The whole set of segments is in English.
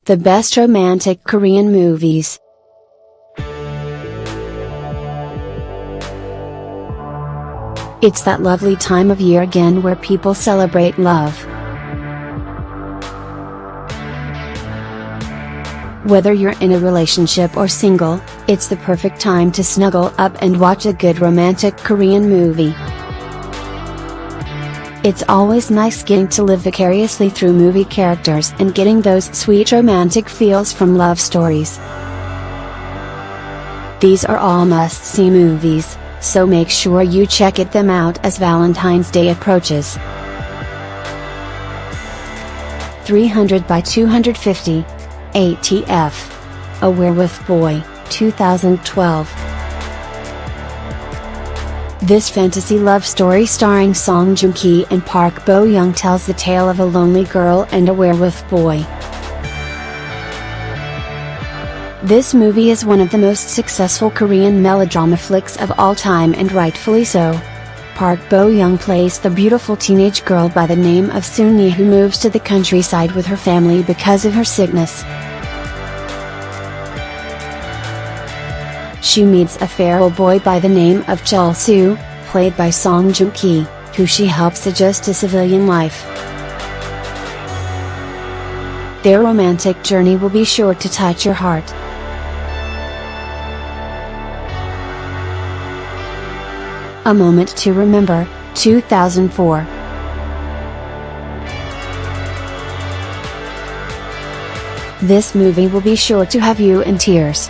The best romantic Korean movies. It's that lovely time of year again where people celebrate love. Whether you're in a relationship or single, it's the perfect time to snuggle up and watch a good romantic Korean movie. It's always nice getting to live vicariously through movie characters and getting those sweet romantic feels from love stories. These are all must-see movies, so make sure you check them out as Valentine's Day approaches. 300 by 250. ATF. A Werewolf Boy, 2012. This fantasy love story starring Song Joong-ki and Park Bo-young tells the tale of a lonely girl and a werewolf boy. This movie is one of the most successful Korean melodrama flicks of all time, and rightfully so. Park Bo-young plays the beautiful teenage girl by the name of Soon-yi who moves to the countryside with her family because of her sickness. She meets a feral boy by the name of Chul-soo, played by Song Joong-ki, who she helps adjust to civilian life. Their romantic journey will be sure to touch your heart. A Moment to Remember, 2004. This movie will be sure to have you in tears.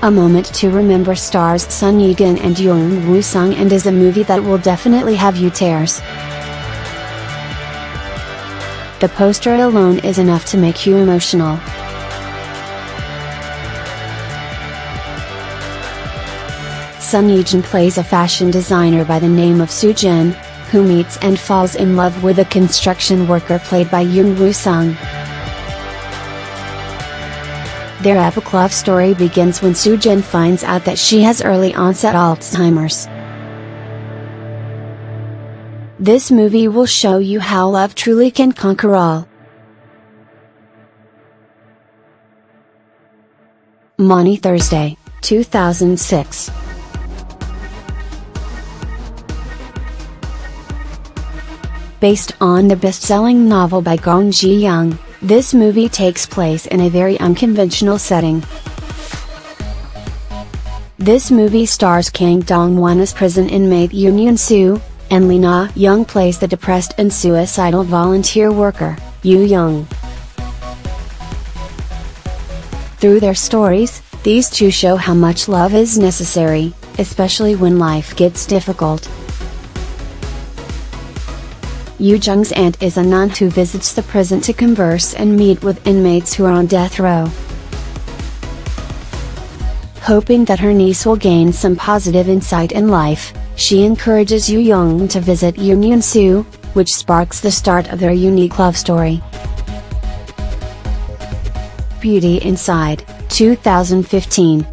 A Moment to Remember stars Sun Ye-geun and Yoon Woo-sung and is a movie that will definitely have you tears. The poster alone is enough to make you emotional. Sun Ye-geun plays a fashion designer by the name of Soo-jin, who meets and falls in love with a construction worker played by Yoon Woo-sung. Their epic love story begins when Soo-jin finds out that she has early onset Alzheimer's. This movie will show you how love truly can conquer all. Maundy Thursday, 2006. Based on the best-selling novel by Gong Ji-young, this movie takes place in a very unconventional setting. This movie stars Kang Dong-won as prison inmate Yoon Yoon-soo, and Lee Na-young plays the depressed and suicidal volunteer worker, Yoo Young. Through their stories, these two show how much love is necessary, especially when life gets difficult. Yoo Jung's aunt is a nun who visits the prison to converse and meet with inmates who are on death row. Hoping that her niece will gain some positive insight in life, she encourages Yoo Young to visit Yoon Yoon-soo, which sparks the start of their unique love story. Beauty Inside, 2015.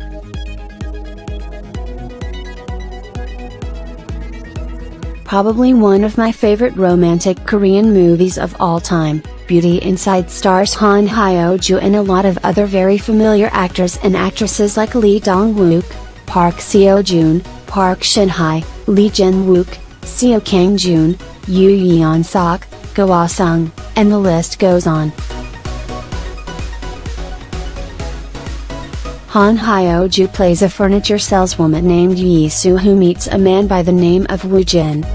Probably one of my favorite romantic Korean movies of all time, Beauty Inside stars Han Hyo-joo and a lot of other very familiar actors and actresses like Lee Dong-wook, Park Seo-joon, Park Shin-hye, Lee Jin-wook, Seo Kang-joon, Yoo Yeon-sok, Go Ah-sung, and the list goes on. Han Hyo-joo plays a furniture saleswoman named Yi-soo who meets a man by the name of Woo-jin.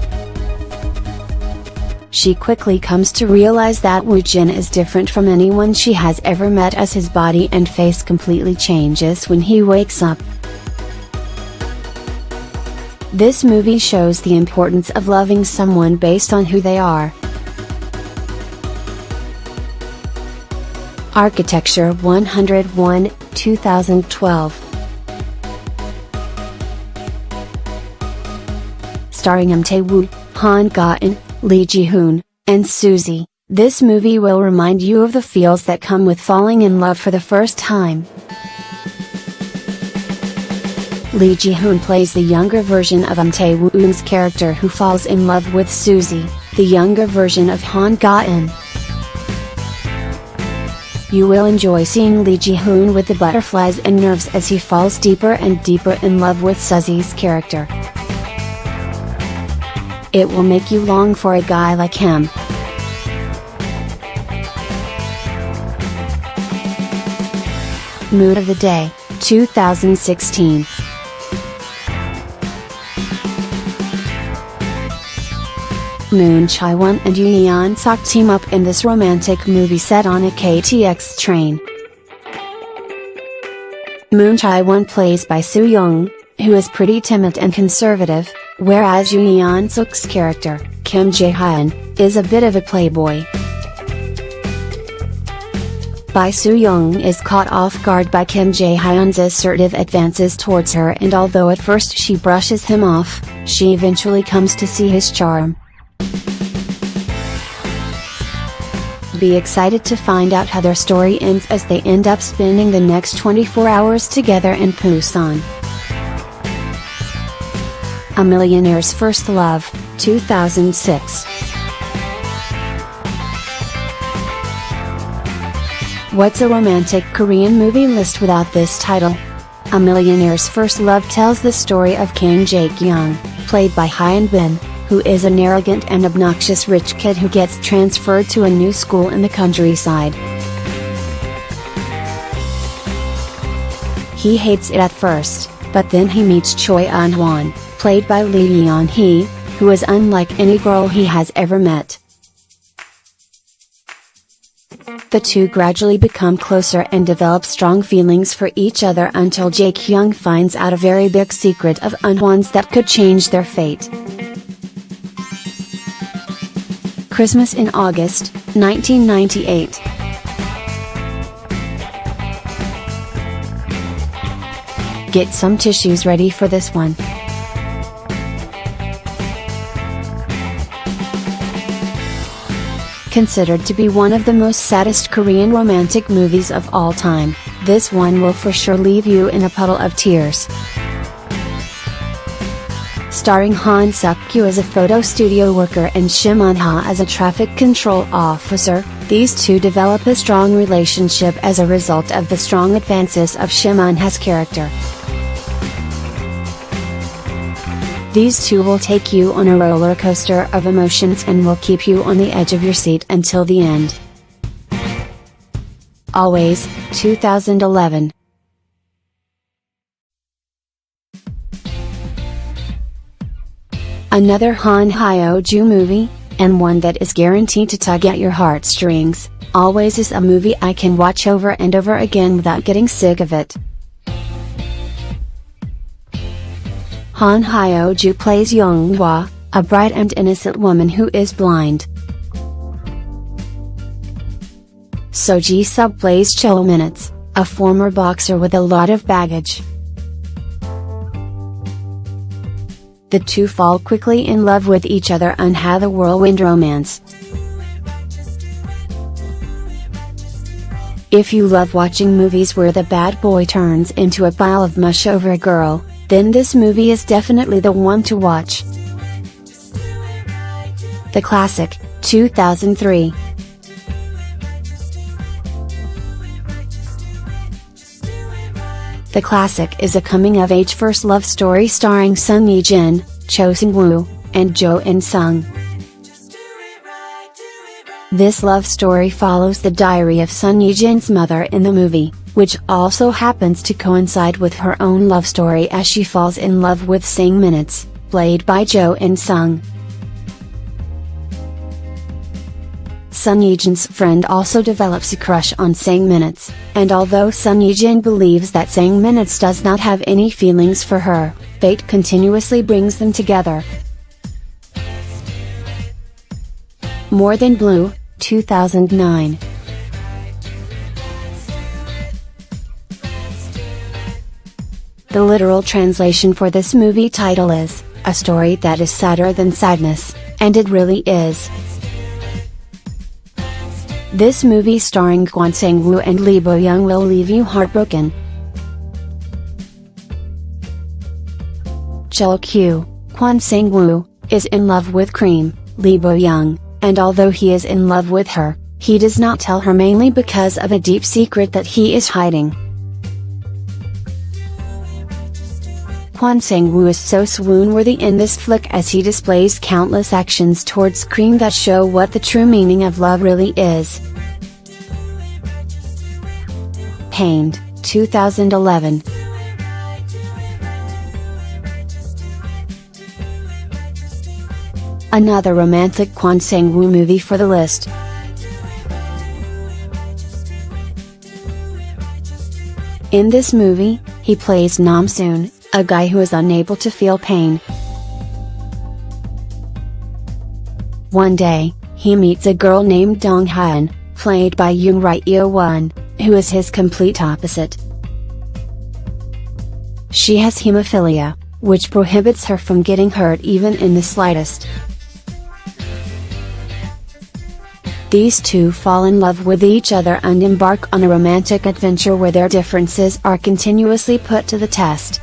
She quickly comes to realize that Woo-jin is different from anyone she has ever met, as his body and face completely changes when he wakes up. This movie shows the importance of loving someone based on who they are. Architecture 101, 2012. Starring Tae-woo, Han Ga-eun, Lee Ji-hoon, and Suzy, this movie will remind you of the feels that come with falling in love for the first time. Lee Ji-hoon plays the younger version of Tae-woo's character who falls in love with Suzy, the younger version of Han Ga-eun. You will enjoy seeing Lee Ji-hoon with the butterflies and nerves as he falls deeper and deeper in love with Suzy's character. It will make you long for a guy like him. Mood of the Day, 2016. Moon Chae-won and Yoon Yeon-seok team up in this romantic movie set on a KTX train. Moon Chae-won plays by Soo Young, who is pretty timid and conservative, whereas Yoon Yeon-seok's character, Kim Jae-hyun, is a bit of a playboy. Soo Young is caught off guard by Kim Jae-hyun's assertive advances towards her, and although at first she brushes him off, she eventually comes to see his charm. Be excited to find out how their story ends as they end up spending the next 24 hours together in Busan. A Millionaire's First Love, 2006. What's a romantic Korean movie list without this title? A Millionaire's First Love tells the story of Kang Jae-kyung, played by Hyun Bin, who is an arrogant and obnoxious rich kid who gets transferred to a new school in the countryside. He hates it at first, but then he meets Choi Eun-hwan, played by Lee Yeon-hee, who is unlike any girl he has ever met. The two gradually become closer and develop strong feelings for each other until Jae-kyung finds out a very big secret of Eun-hwan's that could change their fate. Christmas in August, 1998. Get some tissues ready for this one. Considered to be one of the most saddest Korean romantic movies of all time, this one will for sure leave you in a puddle of tears. Starring Han Suk-kyu as a photo studio worker and Shim Eun-ha as a traffic control officer, these two develop a strong relationship as a result of the strong advances of Shim Eun-ha's character. These two will take you on a roller coaster of emotions and will keep you on the edge of your seat until the end. Always, 2011. Another Han Hyo-joo movie, and one that is guaranteed to tug at your heartstrings, Always is a movie I can watch over and over again without getting sick of it. Han Hyo-joo plays Young-hwa, a bright and innocent woman who is blind. So Ji-sub plays Cho Minutes, a former boxer with a lot of baggage. The two fall quickly in love with each other and have a whirlwind romance. If you love watching movies where the bad boy turns into a pile of mush over a girl, then this movie is definitely the one to watch. The Classic, 2003. The Classic is a coming-of-age first love story starring Son Ye-jin, Cho Seung-woo, and Jo In-sung. This love story follows the diary of Son Ye-jin's mother in the movie, which also happens to coincide with her own love story as she falls in love with Sang Minutes, played by Jo In-sung. Son Ye-jin's friend also develops a crush on Sang Minutes, and although Son Ye-jin believes that Sang Minutes does not have any feelings for her, fate continuously brings them together. More Than Blue, 2009. The literal translation for this movie title is, "A Story That Is Sadder Than Sadness," and it really is. This movie starring Kwon Sang-woo and Lee Bo-young will leave you heartbroken. Kwon Sang-woo, is in love with Cream, Lee Bo-young, and although he is in love with her, he does not tell her mainly because of a deep secret that he is hiding. Kwon Sang-woo is so swoon-worthy in this flick as he displays countless actions towards screen that show what the true meaning of love really is. Pained, 2011. Another romantic Kwon Sang-woo movie for the list. In this movie, he plays Nam-soon, a guy who is unable to feel pain. One day, he meets a girl named Dong-hyun, played by Yoon Rye-won, who is his complete opposite. She has hemophilia, which prohibits her from getting hurt even in the slightest. These two fall in love with each other and embark on a romantic adventure where their differences are continuously put to the test.